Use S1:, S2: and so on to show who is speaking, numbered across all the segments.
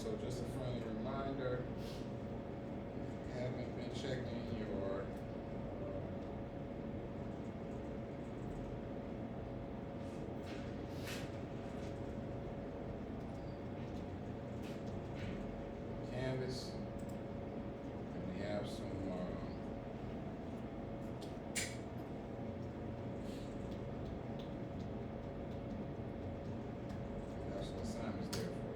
S1: also just a friendly reminder, haven't been checking your Canvas, and we have some assignments there for you.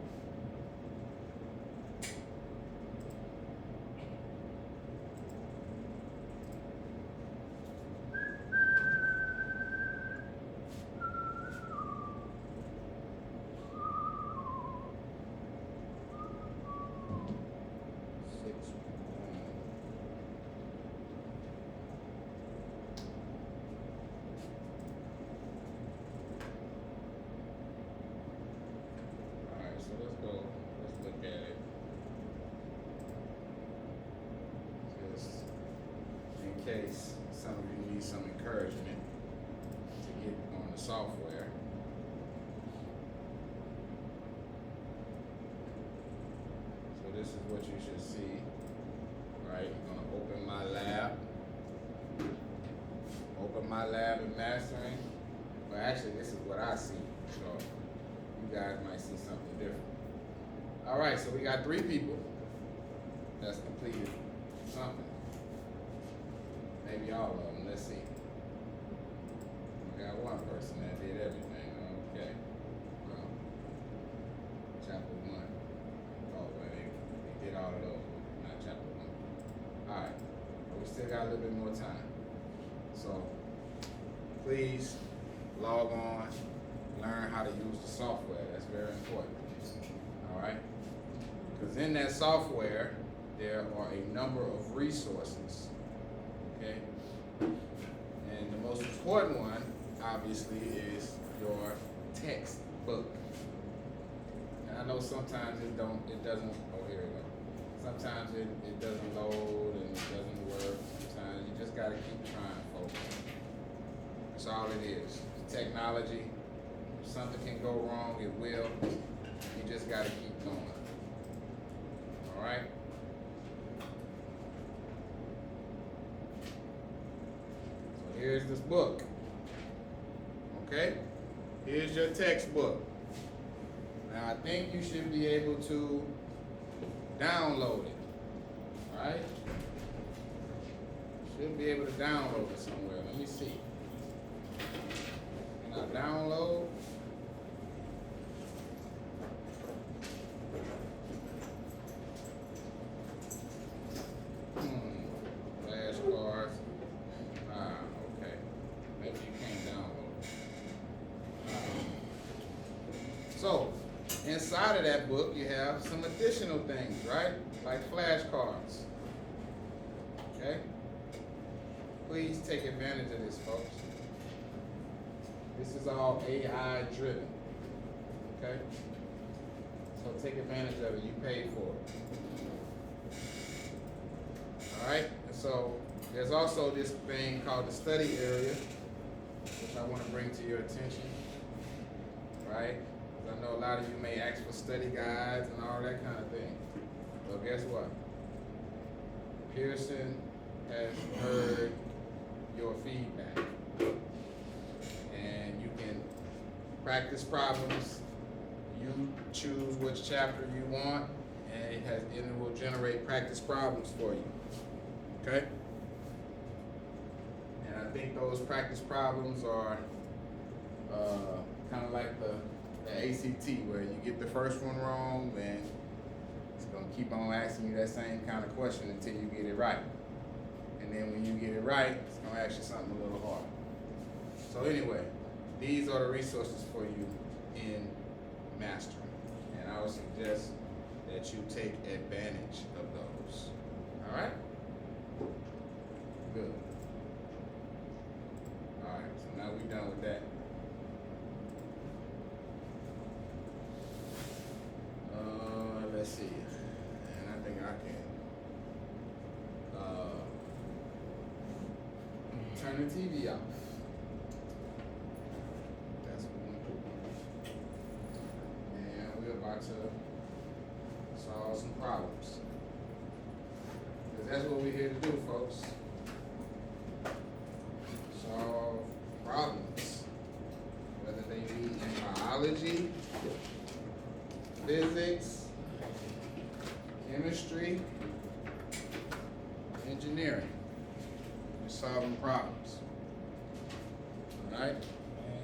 S1: Alright, so let's go. Let's look at it. Just in case some of you need some encouragement to get on the software. So this is what you should see. Right? I'm gonna open my lab. Open my lab in mastering. Well, actually, this is what I see. So you guys might see something different. All right, so we got 3 people that's completed something. Maybe all of them. Let's see. We got 1 person that did everything. Okay. Well, chapter 1. Oh, well, they did all of those, not chapter 1. All right, but we still got a little bit more time. So please log on, learn how to use the software. That's very important. All right? Because in that software, there are a number of resources. Okay? And the most important one, obviously, is your textbook. And I know sometimes it doesn't, oh, here we go. Sometimes it doesn't load and it doesn't work. Sometimes you just gotta keep trying, folks. That's all it is. Technology. If something can go wrong, it will. You just gotta keep going. All right? So here's this book. Okay? Here's your textbook. Now I think you should be able to download it. All right? Should be able to download it somewhere. Let me see. Can I download? Flashcards. Okay. Maybe you can't download it. So, inside of that book, you have some additional things, right? Like flashcards. Okay? Please take advantage of this, folks. This is all AI driven. Okay? So take advantage of it. You paid for it. Alright? And so there's also this thing called the study area, which I want to bring to your attention. Right? Because I know a lot of you may ask for study guides and all that kind of thing. Well, guess what? Pearson has heard your feedback. And you can practice problems. You choose which chapter you want, and it will generate practice problems for you. Okay? And I think those practice problems are kind of like the ACT, where you get the first one wrong, then it's going to keep on asking you that same kind of question until you get it right. And then when you get it right, it's going to ask you something a little harder. So anyway, these are the resources for you in mastering. And I would suggest that you take advantage of those. All right? Good. All right, so now we're done with that. Let's see. And I think I can turn the TV off. That's what we're going to do. And we're about to solve some problems. Because that's what we're here to do, folks. Solve problems. Whether they be in biology, physics, chemistry, engineering. We're solving problems. Alright?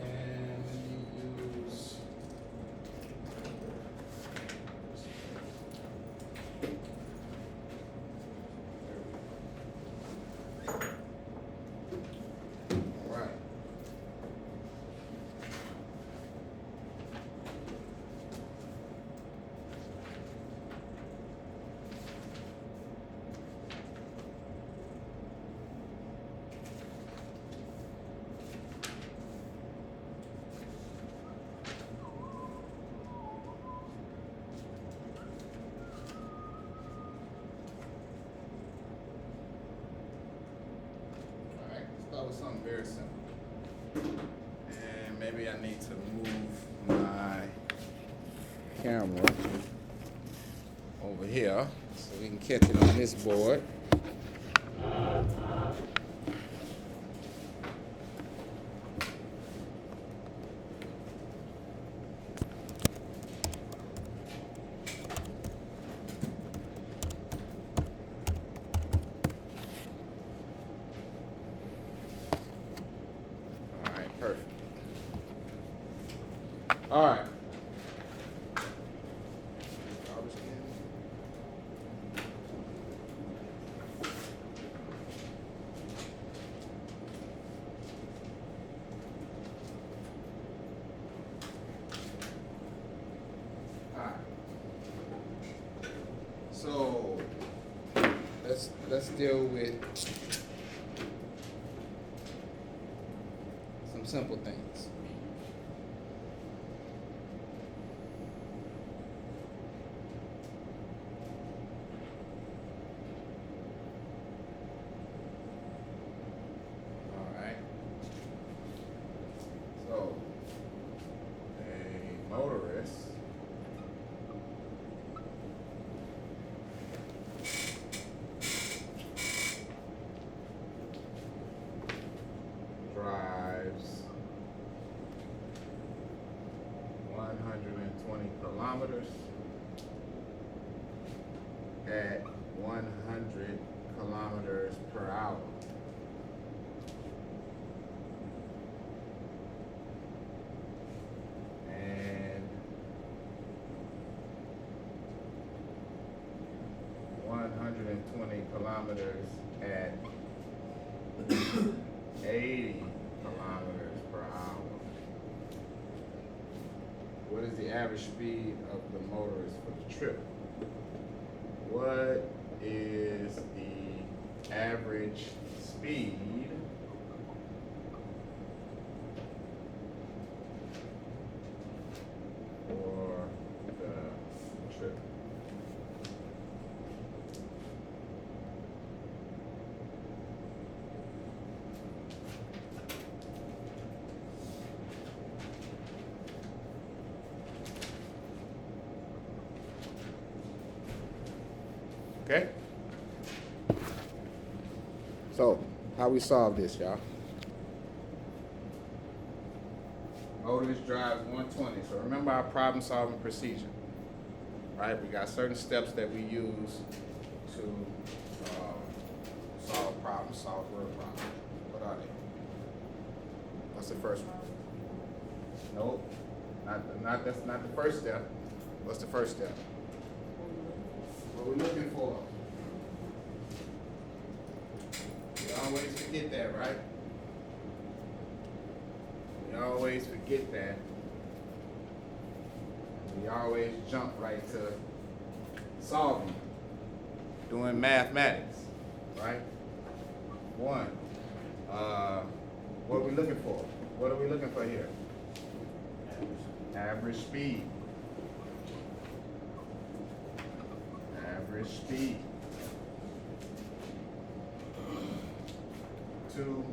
S1: And you use alright. Alright, let's start with something very simple. And maybe I need to move my camera over here so we can catch it on this board. Alright, perfect. Alright. So let's deal with some simple things. All right. So a motorist drives 120 kilometers at 100 kilometers per hour. And 120 kilometers at 80 kilometers per hour. What is the average speed of the motorist for the trip? What is the average speed for the trip? Okay? So, how we solve this, y'all? Motorist drives 120. So remember our problem solving procedure. Right? We got certain steps that we use to solve problems, solve real problems. What are they? What's the first one? Nope. That's not the first step. What's the first step? What we're looking for. We always forget that, right? We always forget that. We always jump right to solving, doing mathematics, right? One, what are we looking for? What are we looking for here? Average speed. Average speed. 2,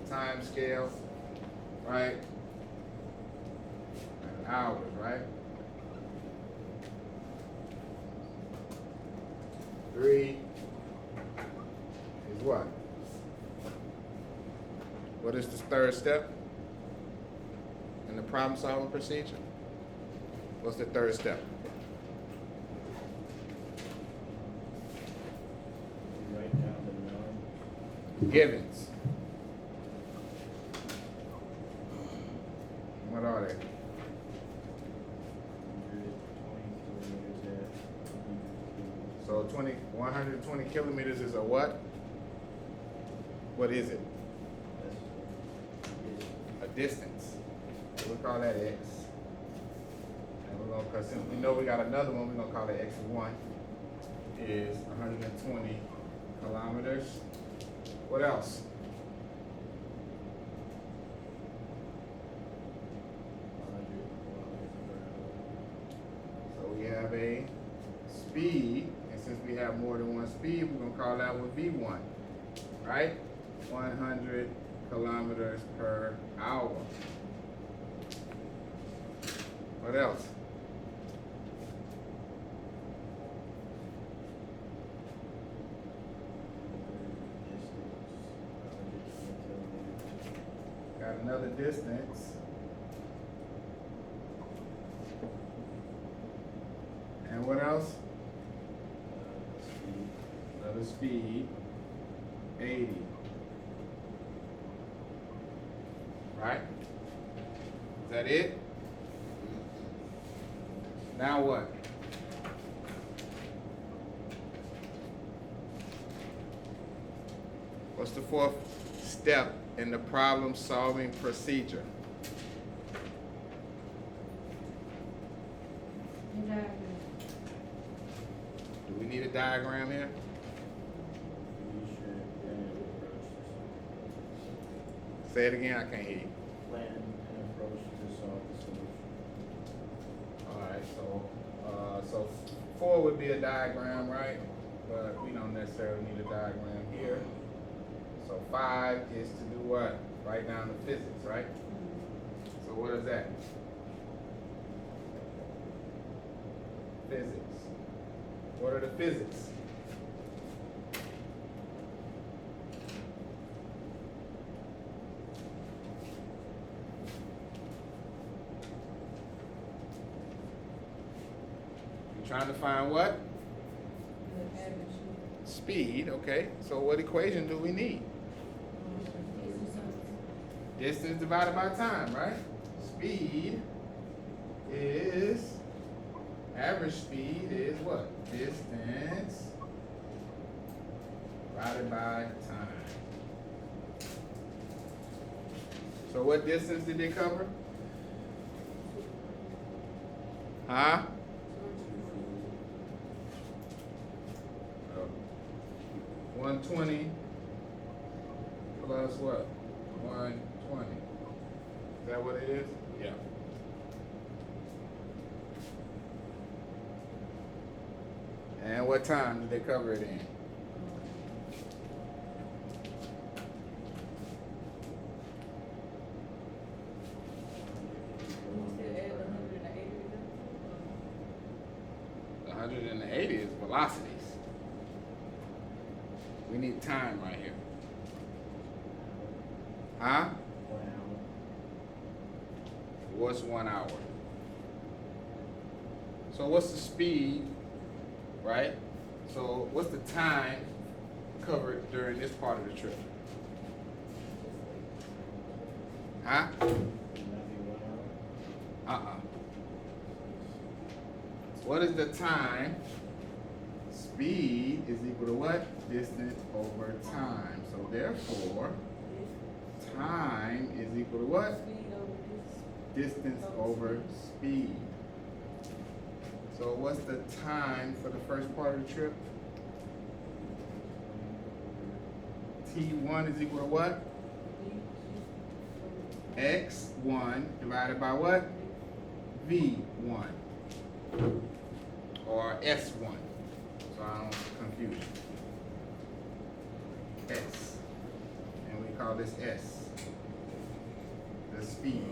S1: the time scale, right? And hours, right? 3 is what? What is the third step in the problem solving procedure? What's the third step?
S2: Write down the numbers.
S1: Givens. What are they? 120 kilometers is a what? What is it? A distance. We'll call that x. And we're gonna, cause since we know we got another one, we're gonna call it x1 is 120 kilometers. What else? So we have a speed, and since we have more than one speed, we're gonna call that one v1, right? 100 kilometers per hour. What else? Got another distance. And what else? Another speed. 80. Right? Is that it? Now what? What's the fourth step in the problem solving procedure? Do we need a diagram here? Say it again, I can't hear you.
S2: Plan and approach to solve the solution.
S1: Alright, so 4 would be a diagram, right? But we don't necessarily need a diagram here. So 5 is to do what? Write down the physics, right? So what is that? Physics. What are the physics? You're trying to find what? Speed, okay. So what equation do we need? Distance divided by time, right? Speed is, average speed is what? Distance divided by time. So what distance did they cover? Huh? 120 plus what? 120. Is that what it is? Yeah. And what time did they cover it in? The 180 is velocities. We need time right here. Huh?
S2: 1 hour.
S1: What's 1 hour? So what's the speed, right? So what's the time covered during this part of the trip? Huh?
S2: Wouldn't that be 1 hour?
S1: What is the time? Speed is equal to what? Distance over time. So therefore, time is equal to what? Distance over speed. So what's the time for the first part of the trip? T1 is equal to what? X1 divided by what? V1. Or S1. So I don't confuse you. S. And we call this S. The speed.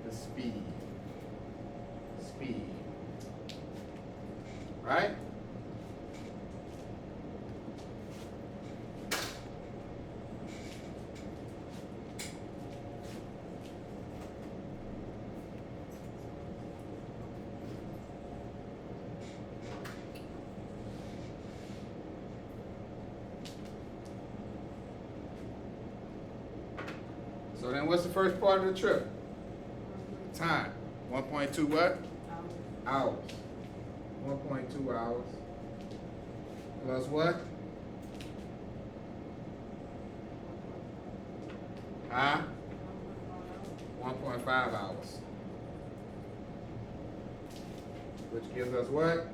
S1: The speed. Speed. Right? So then what's the first part of the trip? Time. 1.2 what? Hours. 1.2 hours. Plus what? Huh? 1.5 hours. Which gives us what?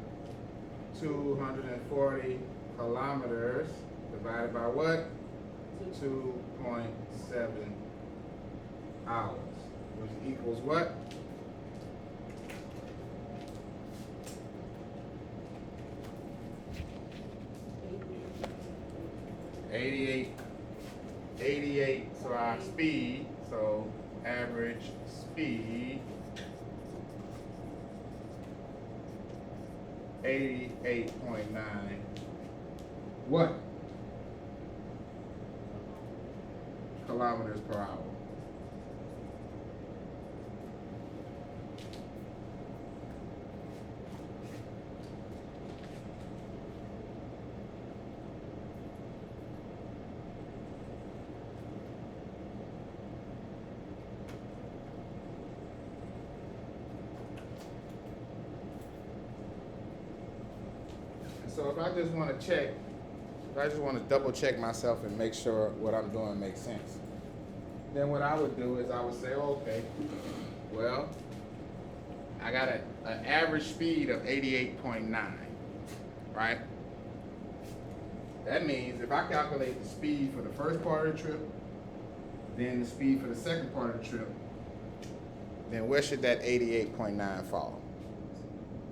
S1: 240 kilometers divided by what? 2.7 hours. Which equals what? 88. So our speed, so average speed, 88.9. What? Kilometers per hour. So if I just want to check, if I just want to double check myself and make sure what I'm doing makes sense, then what I would do is I would say, okay, well, I got an average speed of 88.9, right? That means if I calculate the speed for the first part of the trip, then the speed for the second part of the trip, then where should that 88.9 fall?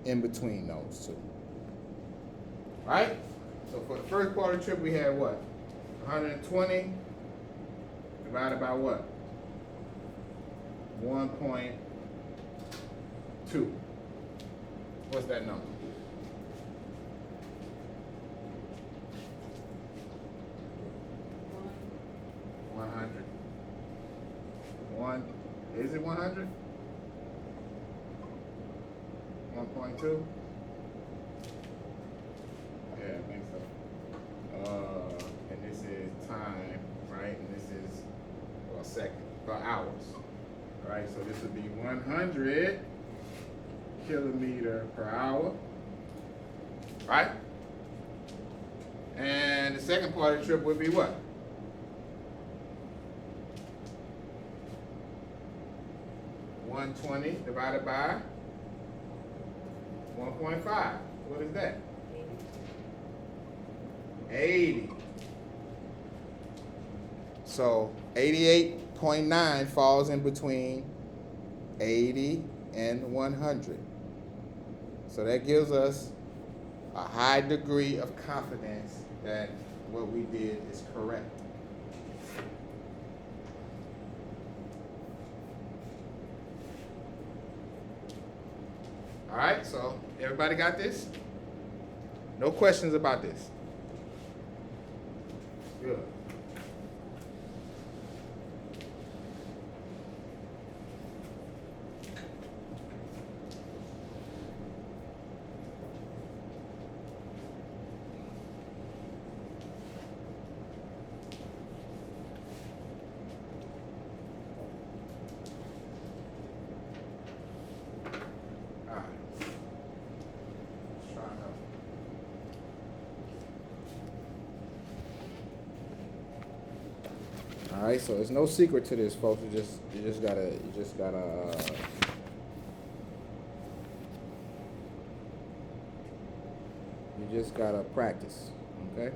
S1: In between those two. Right? So for the first part of the trip, we had what? 120 divided by what? 1.2. What's that number? Is it 100? 1.2? Yeah, I think so. And this is time, right? And this is, well, second, hours. All right, so this would be 100 kilometer per hour, right? And the second part of the trip would be what? $120 divided by 1.5. What is that? 80. So 88.9 falls in between 80 and 100. So that gives us a high degree of confidence that what we did is correct. All right, so everybody got this? No questions about this? Good. All right. Let's try another. All right, so there's no secret to this, folks. You just gotta practice, okay?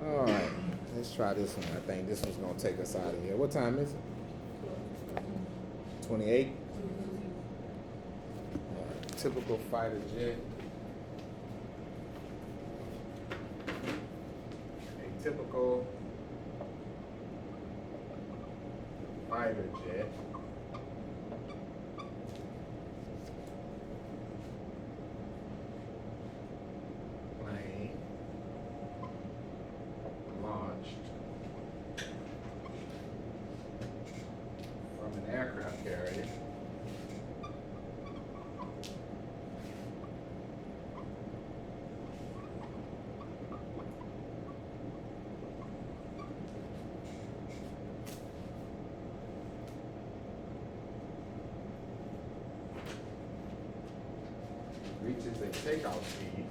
S1: All right, let's try this one. I think this one's gonna take us out of here. What time is it? 28? Typical fighter jet. A typical fighter jet. Plane launched takeoff speed.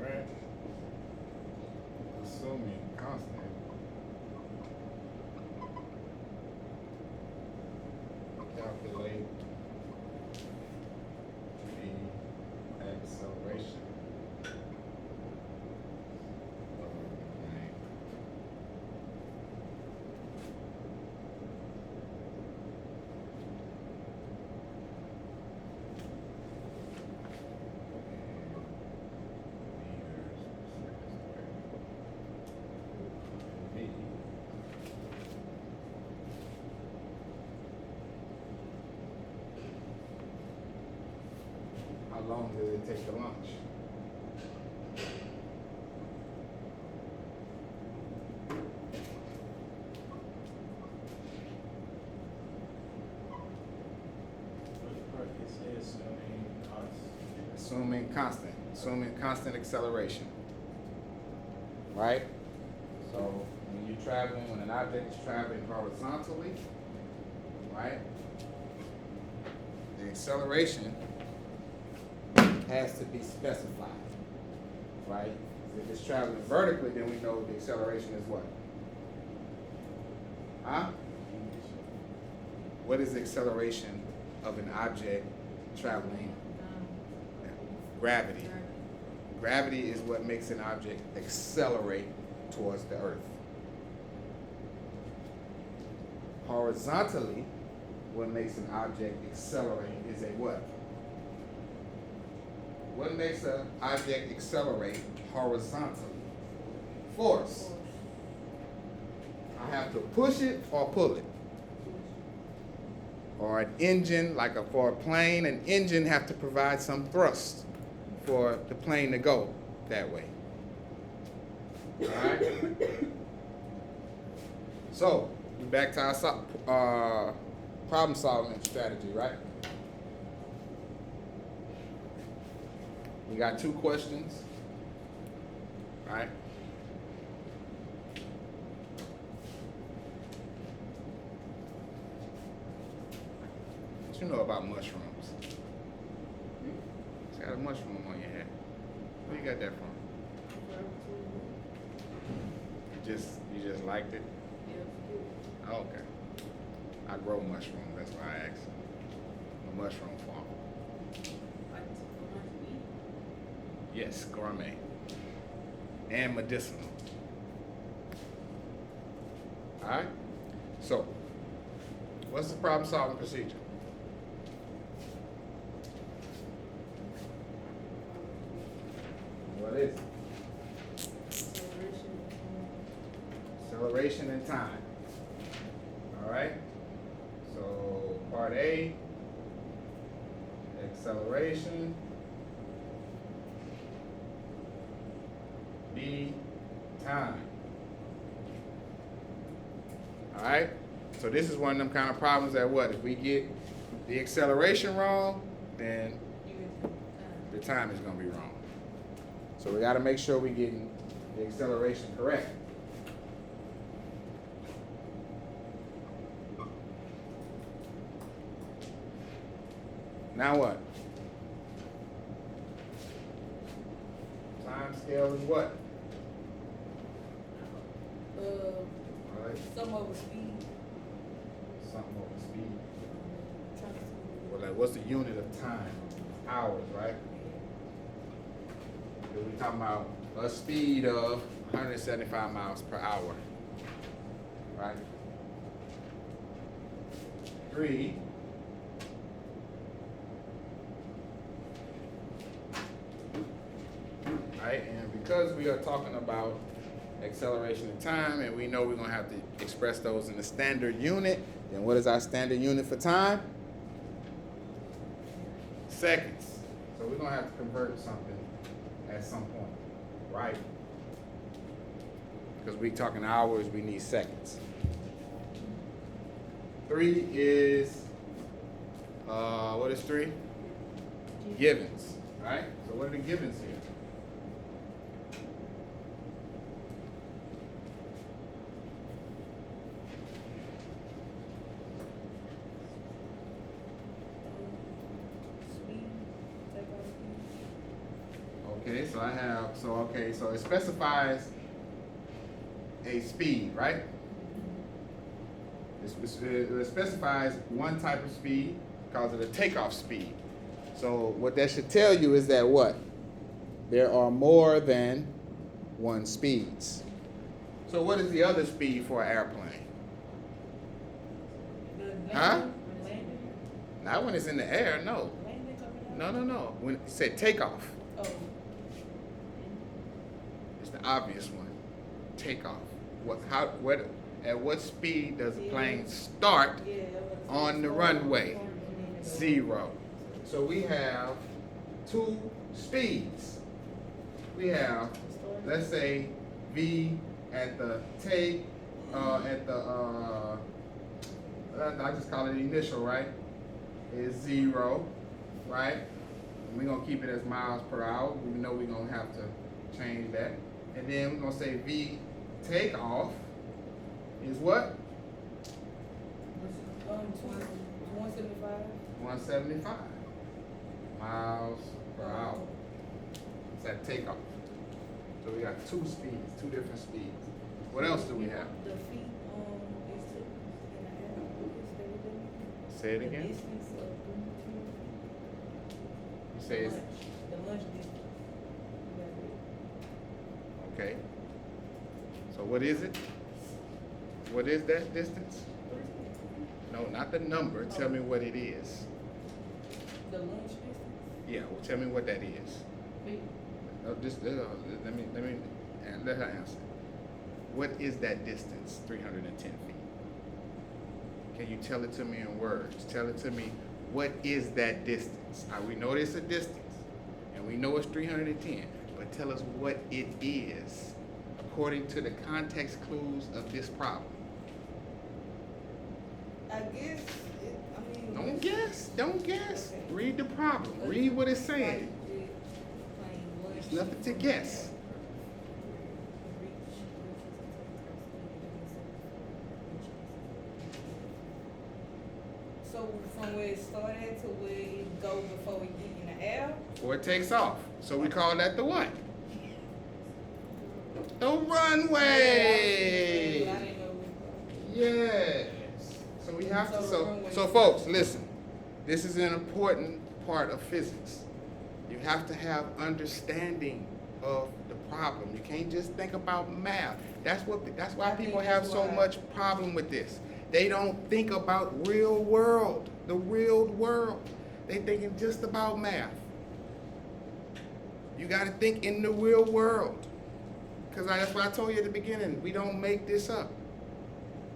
S1: Right. Assuming constant. Calculate the acceleration of the plane. V. How long does it take to launch?
S2: What part you say assuming constant?
S1: Assuming constant acceleration. Right? So when you're traveling, when an object is traveling horizontally, right? The acceleration has to be specified, right? If it's traveling vertically, then we know the acceleration is what? Huh? What is the acceleration of an object traveling? Gravity. Gravity is what makes an object accelerate towards the earth. Horizontally, what makes an object accelerate is a what? What makes an object accelerate horizontally? Force. I have to push it or pull it. Or an engine, like for a plane, an engine have to provide some thrust for the plane to go that way. All right? So, we're back to our problem solving strategy, right? We got 2 questions, right? What you know about mushrooms? You got a mushroom on your head. Where you got that from? You just liked it? Oh, okay. I grow mushrooms, that's why I asked. A mushroom farm. Yes, gourmet. And medicinal. Alright? So, what's the problem solving procedure? What is it? Acceleration and time. Alright? So, part A, acceleration. B, time. Alright? So this is one of them kind of problems that what? If we get the acceleration wrong, then the time is going to be wrong. So we got to make sure we're getting the acceleration correct. Now what? Time scale is what? Right.
S3: Some over speed.
S1: Something over speed. Well, like, what's the unit of time? Hours, right? So we're talking about a speed of 175 miles per hour, right? 3 right? And because we are talking about acceleration in time and we know we're going to have to express those in the standard unit, then what is our standard unit for time? Seconds. So we're going to have to convert something at some point, right? Because we're talking hours, we need seconds. 3 is, what is 3? Givens, right? So what are the givens here? Okay, so I have, so it specifies a speed, right? It specifies one type of speed, calls it a takeoff speed. So what that should tell you is that what? There are more than one speeds. So what is the other speed for an airplane? Huh? Not when it's in the air, no. No. When it said takeoff.
S3: Oh.
S1: It's the obvious one. Takeoff. At what speed does the plane start on the runway? 0. So we have 2 speeds. We have, let's say, V at the take, I just call it initial, right? Is 0, right? And we're gonna keep it as miles per hour. We know we're gonna have to change that. And then we're gonna say V takeoff is what?
S3: 175.
S1: 175 miles per hour. It's that takeoff. So we got 2 speeds, 2 different speeds. What else do we have?
S3: The feet is in the air.
S1: Say it again.
S3: The distance of
S1: You say it's
S3: the lunch distance.
S1: okay. So what is it? What is that distance? No, not the number. Tell me what it is.
S3: The lunch distance?
S1: Yeah, well, tell me what that is.
S3: Feet.
S1: Let her answer. What is that distance? 310 feet. Can you tell it to me in words? Tell it to me. What is that distance? We know it's a distance, and we know it's 310. But tell us what it is, according to the context clues of this problem.
S3: I guess,
S1: Don't guess.
S3: Okay.
S1: Read the problem. Read what it's saying. There's nothing to guess.
S3: So from where it started to where it goes before we get in the air?
S1: Before it takes off. So we call that the what? The runway.
S3: I didn't know.
S1: Yes. So we have to.
S3: So the runway.
S1: So folks, listen. This is an important part of physics. You have to have understanding of the problem. You can't just think about math. That's why people have so much problem with this. They don't think about real world, the real world. They thinking just about math. You got to think in the real world. Because that's what I told you at the beginning. We don't make this up.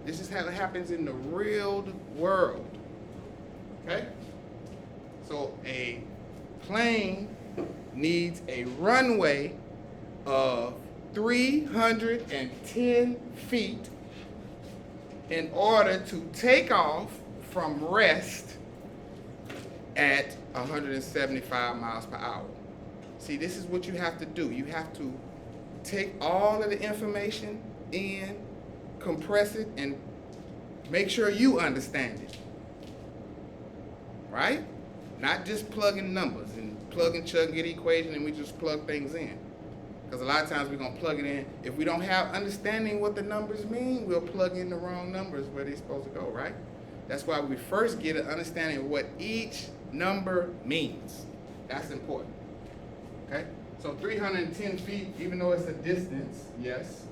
S1: This is how it happens in the real world. Okay? So a plane needs a runway of 310 feet in order to take off from rest at 175 miles per hour. See, this is what you have to do. You have to take all of the information in, compress it, and make sure you understand it. Right? Not just plugging numbers and plug and chug, get equation, and we just plug things in. Because a lot of times we're going to plug it in. If we don't have understanding what the numbers mean, we'll plug in the wrong numbers where they're supposed to go, right? That's why we first get an understanding of what each number means. That's important. Okay? So 310 feet, even though it's a distance, yes,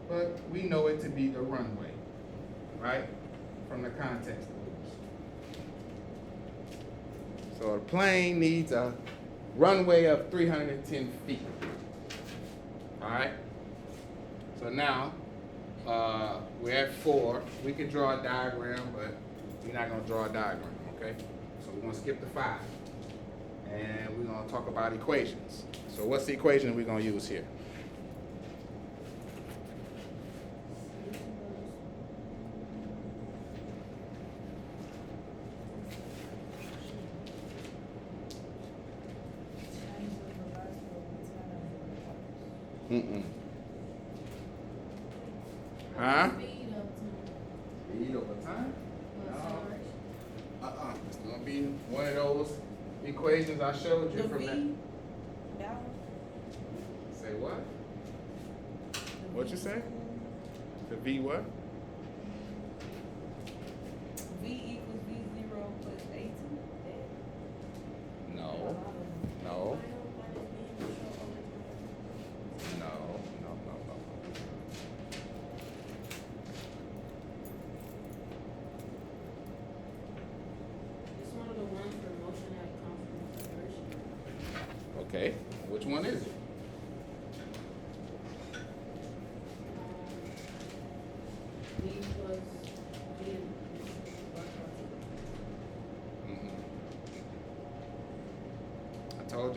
S1: but we know it to be the runway, right? From the context clues. So the plane needs a runway of 310 feet. All right? So now, we're at 4. We can draw a diagram, but we're not gonna draw a diagram, okay? So we're gonna skip to 5. And we're gonna talk about equations. So what's the equation we're gonna use here? Mm-mm. Huh? Speed over time? No. It's gonna be one of those equations I showed you
S3: The
S1: from that.
S3: V, that one?
S1: Say what? What you say? The V what?
S3: V equals V0 plus A2.
S1: No. No. No.
S4: It's one of the ones for motion that comes from conversion.
S1: Okay. Which one is it?
S4: V plus V.
S1: Mm-mm. I told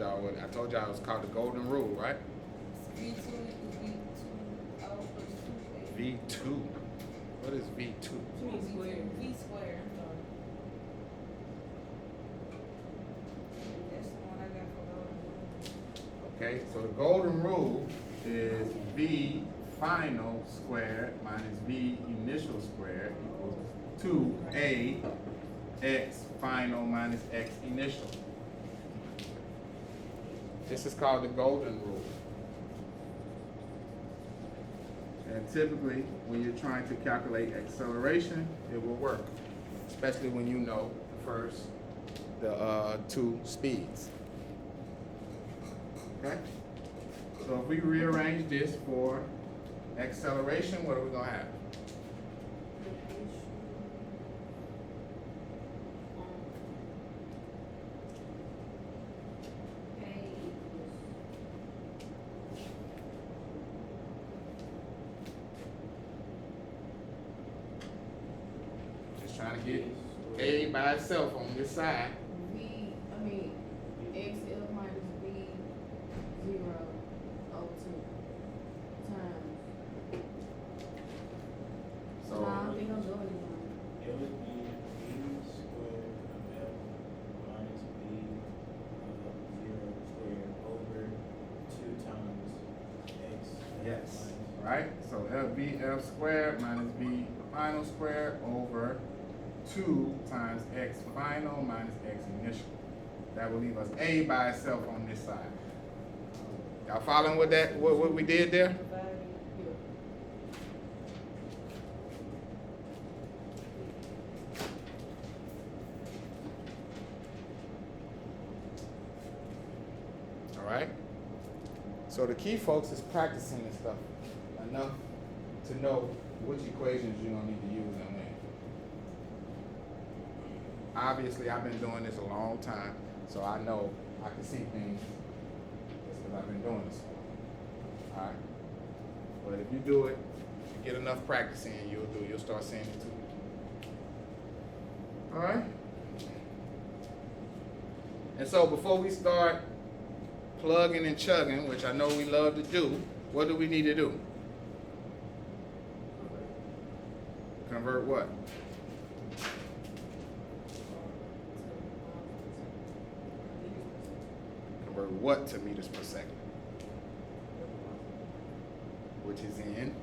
S1: y'all it was called the golden rule, right?
S3: V2 equals V2 O plus 2A.
S1: V2. What is V2?
S3: V squared. V squared, I'm sorry. That's the one I got for those.
S1: Okay, so the golden rule is V final squared minus V initial squared equals 2A X final minus X initial. This is called the golden rule. And typically, when you're trying to calculate acceleration, it will work, especially when you know the 2 speeds. Okay? So if we rearrange this for acceleration, what are we gonna have? Just trying to get A by itself on this side.
S4: XL minus V 0 O2 times.
S1: So
S4: No, I don't think I'm doing anything.
S2: It would be V squared of F minus V of 0 squared over 2 times X.
S1: yes,
S2: minus-
S1: right? So VF squared minus V final squared over 2 times X final minus X initial. That will leave us A by itself on this side. Y'all following with that? What we did there?
S3: Divided.
S1: All right. So the key, folks, is practicing this stuff enough to know which equations you're gonna need to use and when. Obviously, I've been doing this a long time, so I know I can see things just because I've been doing this. All right. But if you do it, if you get enough practice in, you'll start seeing it too. All right. And so before we start plugging and chugging, which I know we love to do, what do we need to do? Convert what? Convert what to meters per second? Which is in?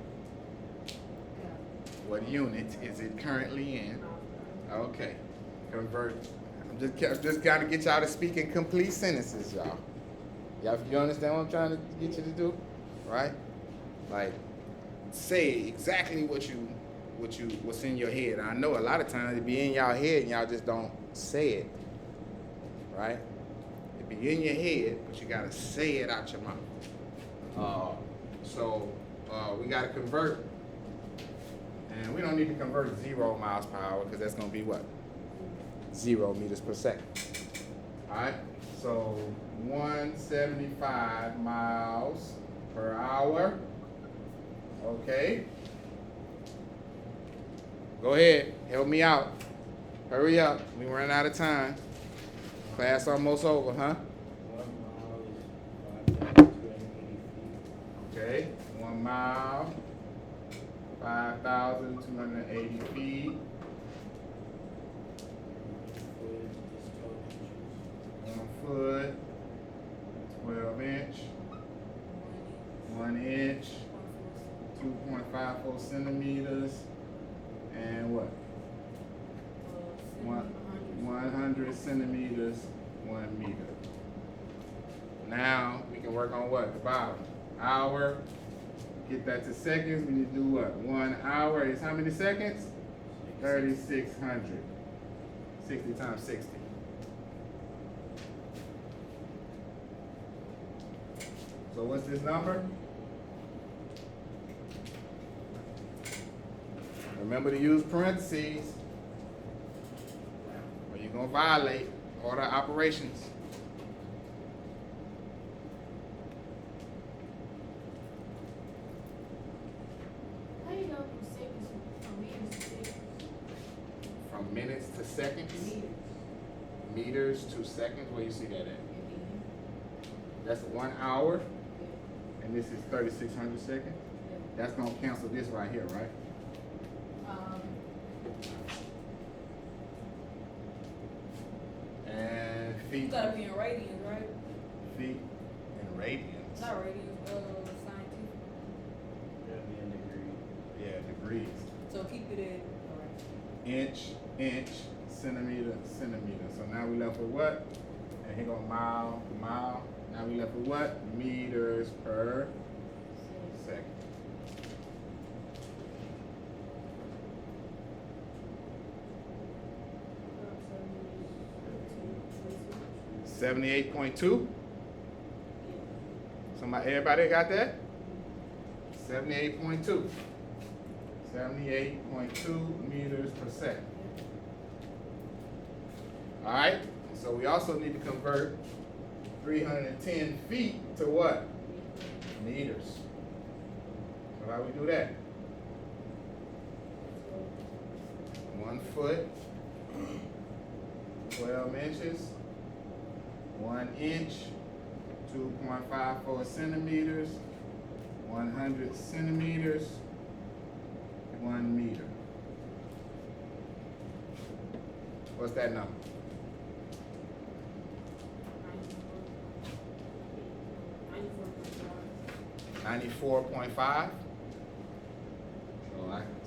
S1: What unit is it currently in? Okay. Convert. I'm just gotta get y'all to speak in complete sentences, y'all. You understand what I'm trying to get you to do? Right? Like, say exactly what's in your head. I know a lot of times it be in y'all head and y'all just don't say it. Right? It be in your head, but you gotta say it out your mouth. So we gotta convert, and we don't need to convert 0 miles per hour because that's gonna be what? 0 meters per second. Alright, so 175 miles per hour. Okay. Go ahead, help me out. Hurry up, we running out of time. Class almost over, huh?
S2: 1 mile is 5,280
S1: Okay, 1 mile, 5,280
S2: feet.
S1: feet.
S2: Foot is 12 inches.
S1: 1 foot, 12 inch, 1 inch, 2.54 centimeters, and what? 100 centimeters, 1 meter. Now we can work on what? The bottom. Hour. Get that to seconds. We need to do what? 1 hour is how many seconds? 3,600. 60 times 60. So what's this number? Remember to use parentheses, or you're gonna violate order operations.
S4: How you go from seconds from meters to seconds?
S1: From minutes to seconds,
S4: Meters.
S1: meters to seconds. Where you see that at?
S4: And
S1: That's 1 hour, and this is 3,600 seconds. That's gonna cancel this right here, right? And
S3: You
S1: feet,
S3: gotta be in radians, right?
S1: feet, and radians.
S3: Not radians, scientific.
S2: That'd be in degree.
S1: Yeah, degrees.
S3: So keep it in, alright.
S1: Inch, centimeter, centimeter. So now we left with what? And here go mile, mile. Now we left with what? Meters per second.
S4: Yeah.
S1: 78.2. Everybody got that? 78.2. 78.2 meters per second. All right. So we also need to convert 310 feet to what? Meters. So how we do that? 1 foot, 12 inches, 1 inch, 2.54 centimeters, 100 centimeters, 1 meter. What's that number? 94.5.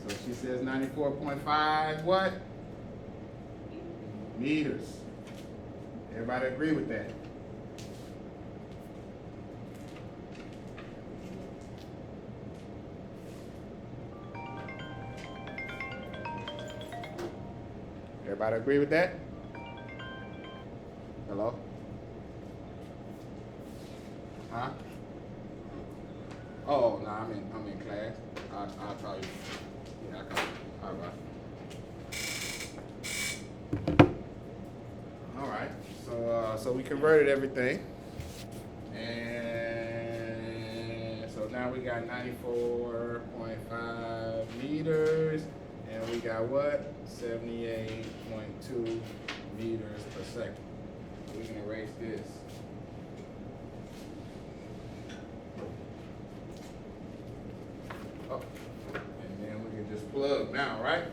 S1: So she says 94.5 what? Meters. Everybody agree with that? Everybody agree with that? Hello? Huh? Oh, no, I'm in class. I'll tell you. Yeah, I can. All right. So we converted everything, and so now we got 94.5 meters, and we got what? 78.2 meters per second. We can erase this. Oh, and then we can just plug now, right?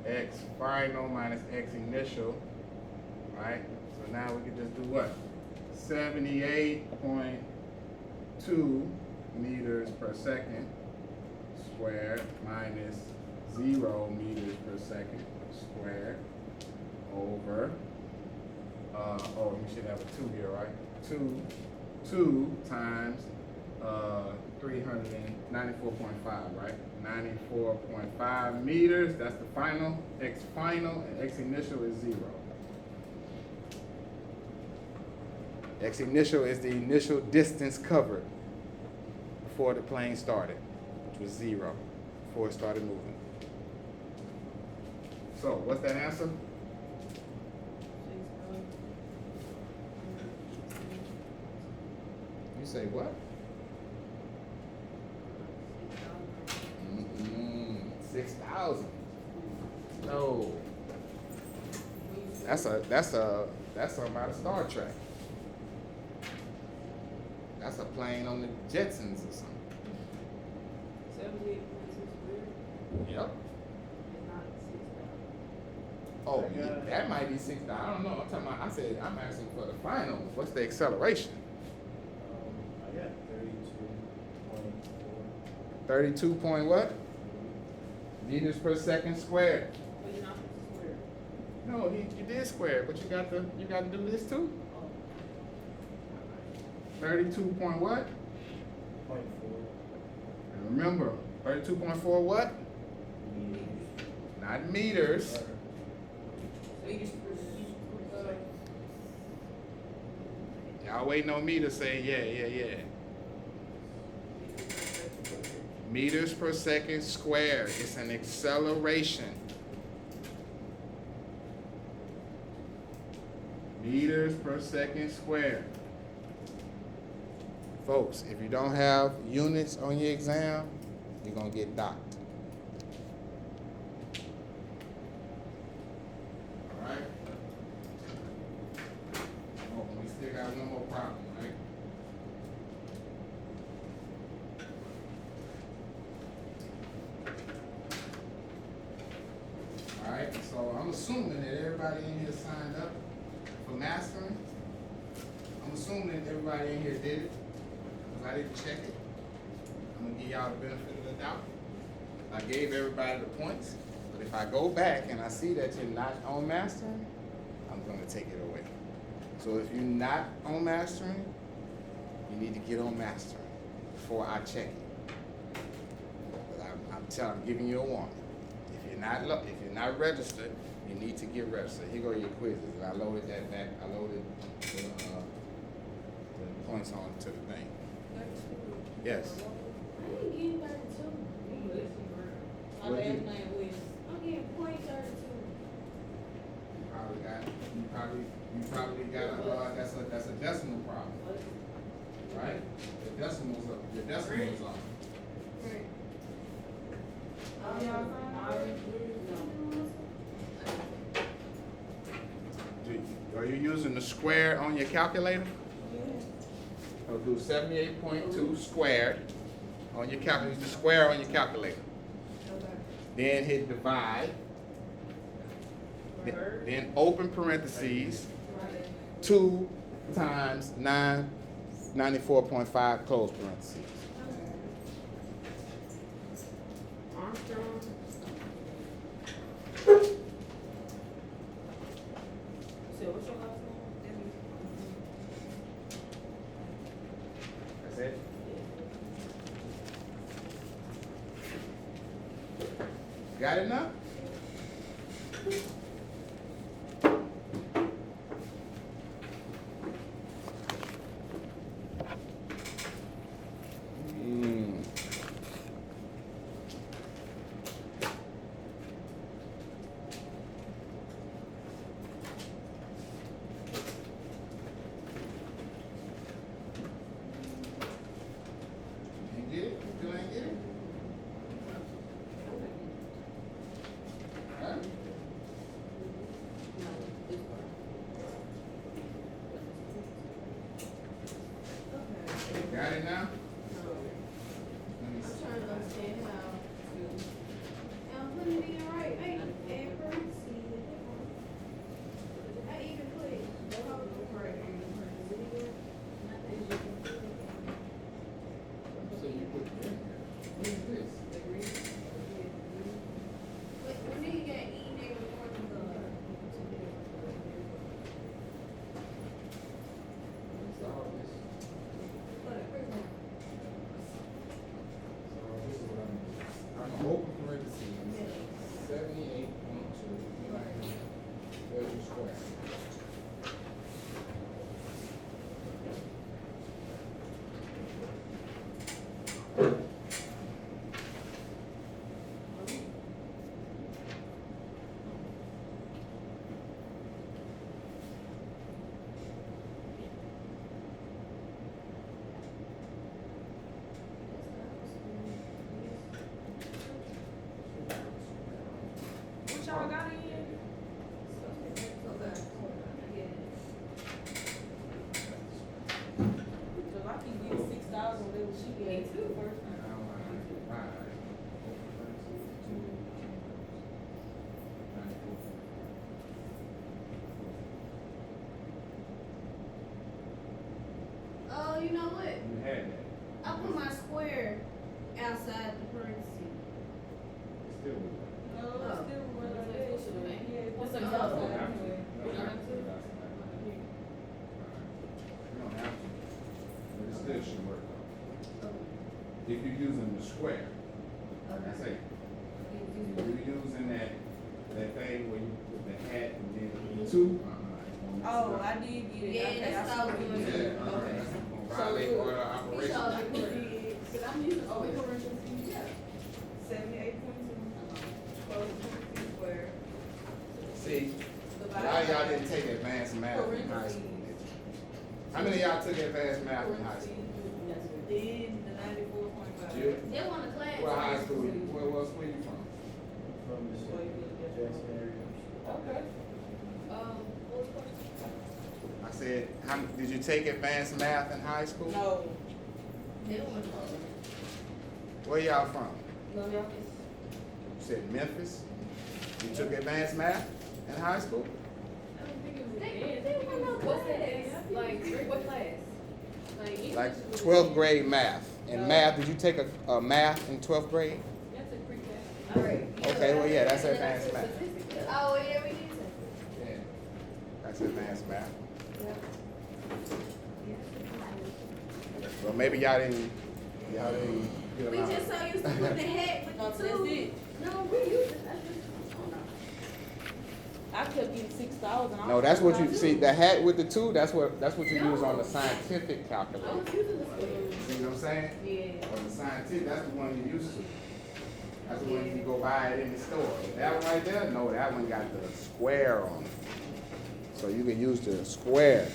S1: X final minus X initial, right? So now we can just do what? 78.2 meters per second squared minus 0 meters per second squared over, oh, you should have a 2 here, right? 2 times 394.5, right? 94.5 meters, that's the final, X final, and X initial is 0. X initial is the initial distance covered before the plane started, which was 0, before it started moving. So, what's that answer? say what? 6,000. No. That's something out of Star Trek. That's a plane on the Jetsons or something.
S4: 78.6 square,
S1: Yep.
S4: it's not 6,000.
S1: Oh, yeah, that might be 6,000. I don't know. I'm talking about. I'm asking for the final. What's the acceleration?
S2: I got 32.4.
S1: 32 point what? Meters per second squared.
S4: But you're not supposed to square.
S1: No, you did square, but you got to do this too.
S4: Oh.
S1: 32 point what?
S2: 0.4
S1: And remember, 32.4 what?
S2: meters.
S1: Not meters.
S4: So you just,
S1: Y'all waiting on me to say yeah. Meters per second squared. It's an acceleration. Meters per second squared. Folks, if you don't have units on your exam, you're going to get docked. All right? Oh, we still got one more problem, right? All right, so I'm assuming that everybody in here signed up for mastering. I'm assuming that everybody in here did it, because I didn't check it. I'm gonna give y'all the benefit of the doubt. I gave everybody the points, but if I go back and I see that you're not on mastering, I'm gonna take it away. So if you're not on mastering, you need to get on mastering before I check it. But I'm giving you a warning. If you're not registered, you need to get registered. Here go your quizzes. I loaded that back. I loaded the points on to the thing. Yes.
S4: I ain't getting 32. My
S1: What
S4: last
S1: you-
S4: name was, I'm getting .32.
S1: You probably got that's a decimal problem, right? The decimals off. Are you using the square on your calculator? So do 78.2 squared on your calculator. Use the square on your calculator. Then hit divide. Then open parentheses. 2 times 94.5 close parentheses.
S4: Armstrong. So what's your last name?
S1: That's it? Got it now? You get it? You still ain't get it?
S5: you know what?
S1: You had that.
S5: I put my square outside the parentheses.
S1: It still would work.
S3: No,
S5: Oh.
S3: it's still one of that.
S4: What's the name?
S3: Yeah,
S4: What's
S3: it's
S4: the
S3: outside
S4: name?
S1: You don't have to.
S3: anyway.
S1: You don't have to. You don't have to. But it still should work though. If you're using the square, like I say, if you're using that thing where you put the hat and then the two.
S3: Oh, I did get it.
S5: Yeah,
S3: Okay,
S5: that's
S3: I
S5: all
S3: see what
S5: good.
S3: you did.
S1: Yeah,
S3: Okay.
S1: violate order of
S5: We
S1: operation.
S5: saw it before.
S4: But I'm using all the parentheses.
S5: Yeah.
S3: 78.2. Square.
S1: See, a lot of y'all didn't take advanced math in high school, did you? How many of y'all took advanced math in high school?
S3: Then the 94.5.
S1: You?
S5: They want a class.
S1: What high school, what school you from?
S2: From the Jackson area.
S3: Okay.
S5: What was the question?
S1: I said, did you take advanced math in high school?
S3: No.
S5: They want
S1: Where y'all from?
S3: No, y'all.
S1: You said Memphis? You took advanced math in high school?
S4: I don't think it was
S5: They
S4: bad.
S5: want no
S4: What's that?
S5: class.
S4: Like, what class? Like English
S1: Like
S4: was
S1: 12th
S4: bad.
S1: grade math. In
S3: No.
S1: math, did you take a math in 12th grade?
S4: That's a pre-K.
S5: Alright.
S1: Okay, well, yeah, that's advanced math.
S5: Oh, yeah, we did take
S1: Yeah. That's advanced math. Well, maybe y'all didn't get
S5: it.
S1: them
S5: We
S1: out.
S5: just so used to put the hat with
S3: No,
S5: the
S3: that's
S5: two.
S3: it.
S5: No, we used it. That's just, oh no.
S3: I kept getting 6,000.
S1: No, that's what you see. The hat with the two. That's what you use on the scientific
S5: I
S1: calculator.
S5: was using the square.
S1: See what I'm saying?
S5: Yeah.
S1: On the scientific, that's the one you used to. That's the one you go buy it in the store. That one right there, no, that one got the square on it. So you can use the square.